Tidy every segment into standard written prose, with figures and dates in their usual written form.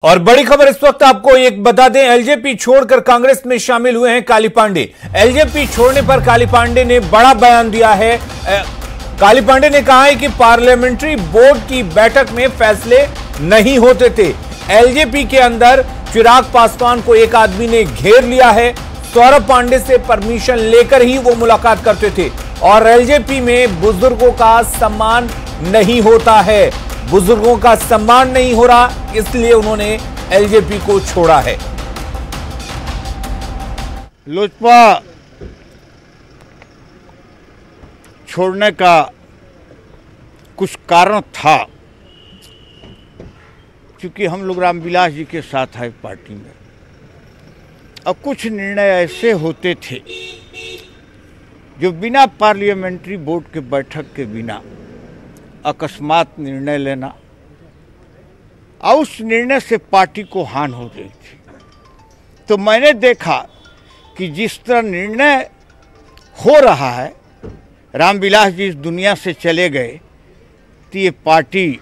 और बड़ी खबर इस वक्त आपको एक बता दें, एलजेपी छोड़कर कांग्रेस में शामिल हुए हैं काली पांडे। एलजेपी छोड़ने पर काली पांडे ने बड़ा बयान दिया है। काली पांडे ने कहा है कि पार्लियामेंट्री बोर्ड की बैठक में फैसले नहीं होते थे। एलजेपी के अंदर चिराग पासवान को एक आदमी ने घेर लिया है। सौरभ पांडे से परमिशन लेकर ही वो मुलाकात करते थे और एलजेपी में बुजुर्गों का सम्मान नहीं होता है। बुजुर्गों का सम्मान नहीं हो रहा, इसलिए उन्होंने एलजेपी को छोड़ा है। लोजपा छोड़ने का कुछ कारण था, क्योंकि हम लोग रामविलास जी के साथ है पार्टी में। अब कुछ निर्णय ऐसे होते थे जो बिना पार्लियामेंट्री बोर्ड के बैठक के बिना अकस्मात निर्णय लेना, और उस निर्णय से पार्टी को हानि हो रही थी। तो मैंने देखा कि जिस तरह निर्णय हो रहा है, रामविलास जी इस दुनिया से चले गए तो ये पार्टी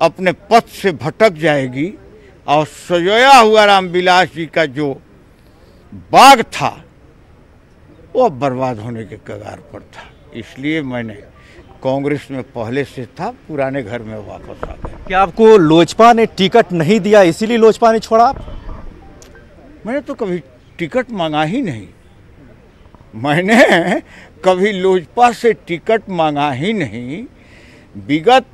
अपने पथ से भटक जाएगी और सजोया हुआ रामविलास जी का जो बाग था वो अब बर्बाद होने के कगार पर था। इसलिए मैंने कांग्रेस में पहले से था, पुराने घर में वापस आ गया। क्या आपको लोजपा ने टिकट नहीं दिया इसीलिए लोजपा ने छोड़ा आप? मैंने तो कभी टिकट मांगा ही नहीं। मैंने कभी लोजपा से टिकट मांगा ही नहीं। विगत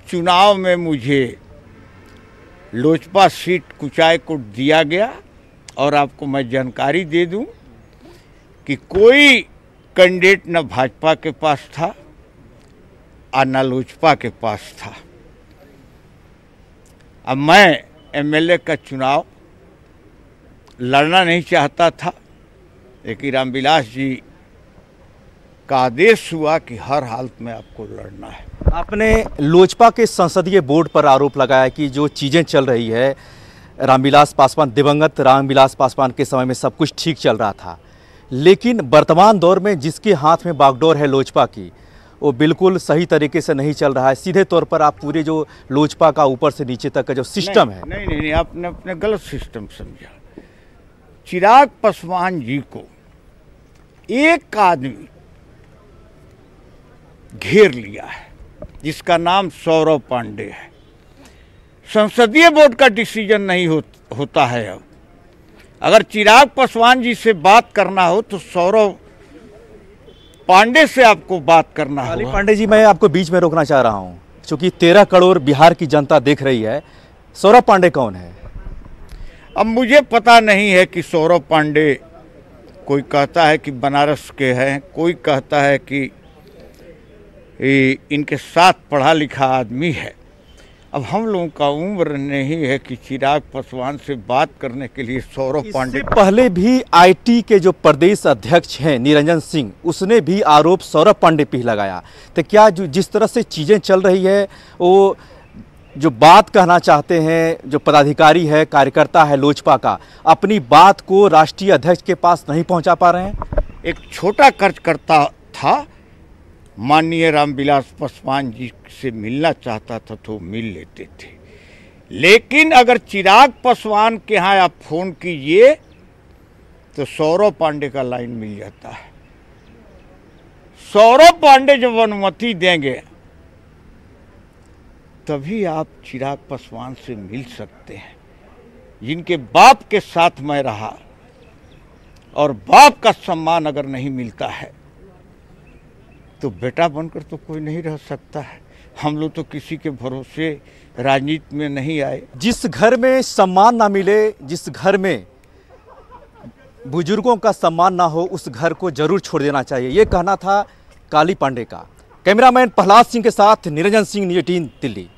चुनाव में मुझे लोजपा सीट कुचायकोट दिया गया और आपको मैं जानकारी दे दूं कि कोई कैंडिडेट न भाजपा के पास था और न लोजपा के पास था। अब मैं एमएलए का चुनाव लड़ना नहीं चाहता था, लेकिन रामविलास जी का आदेश हुआ कि हर हालत में आपको लड़ना है। आपने लोजपा के संसदीय बोर्ड पर आरोप लगाया कि जो चीज़ें चल रही है, रामविलास पासवान, दिवंगत रामविलास पासवान के समय में सब कुछ ठीक चल रहा था, लेकिन वर्तमान दौर में जिसके हाथ में बागडोर है लोजपा की, वो बिल्कुल सही तरीके से नहीं चल रहा है। सीधे तौर पर आप पूरे जो लोजपा का ऊपर से नीचे तक का जो सिस्टम है, नहीं, आपने अपने गलत सिस्टम समझा। चिराग पासवान जी को एक आदमी घेर लिया है जिसका नाम सौरभ पांडे है। संसदीय बोर्ड का डिसीजन नहीं होता है। अब अगर चिराग पासवान जी से बात करना हो तो सौरभ पांडे से आपको बात करना होगा। काली पांडे जी, मैं आपको बीच में रोकना चाह रहा हूं, क्योंकि 13 करोड़ बिहार की जनता देख रही है। सौरभ पांडे कौन है? अब मुझे पता नहीं है कि सौरभ पांडे, कोई कहता है कि बनारस के हैं, कोई कहता है कि इनके साथ पढ़ा लिखा आदमी है। अब हम लोगों का उम्र नहीं है कि चिराग पासवान से बात करने के लिए सौरभ पांडे। पहले भी आईटी के जो प्रदेश अध्यक्ष हैं निरंजन सिंह, उसने भी आरोप सौरभ पांडे पे ही लगाया। तो क्या जो जिस तरह से चीज़ें चल रही है, वो जो बात कहना चाहते हैं, जो पदाधिकारी है, कार्यकर्ता है लोजपा का, अपनी बात को राष्ट्रीय अध्यक्ष के पास नहीं पहुंचा पा रहे हैं? एक छोटा कार्यकर्ता था, माननीय रामविलास पासवान जी से मिलना चाहता था तो मिल लेते थे। लेकिन अगर चिराग पासवान के यहाँ आप फोन कीजिए तो सौरभ पांडे का लाइन मिल जाता है। सौरभ पांडे जब अनुमति देंगे तभी आप चिराग पासवान से मिल सकते हैं, जिनके बाप के साथ मैं रहा। और बाप का सम्मान अगर नहीं मिलता है तो बेटा बनकर तो कोई नहीं रह सकता है। हम लोग तो किसी के भरोसे राजनीति में नहीं आए। जिस घर में सम्मान ना मिले, जिस घर में बुजुर्गों का सम्मान ना हो, उस घर को जरूर छोड़ देना चाहिए, ये कहना था काली पांडे का। कैमरामैन प्रहलाद सिंह के साथ निरंजन सिंह, न्यूज़ 18 दिल्ली।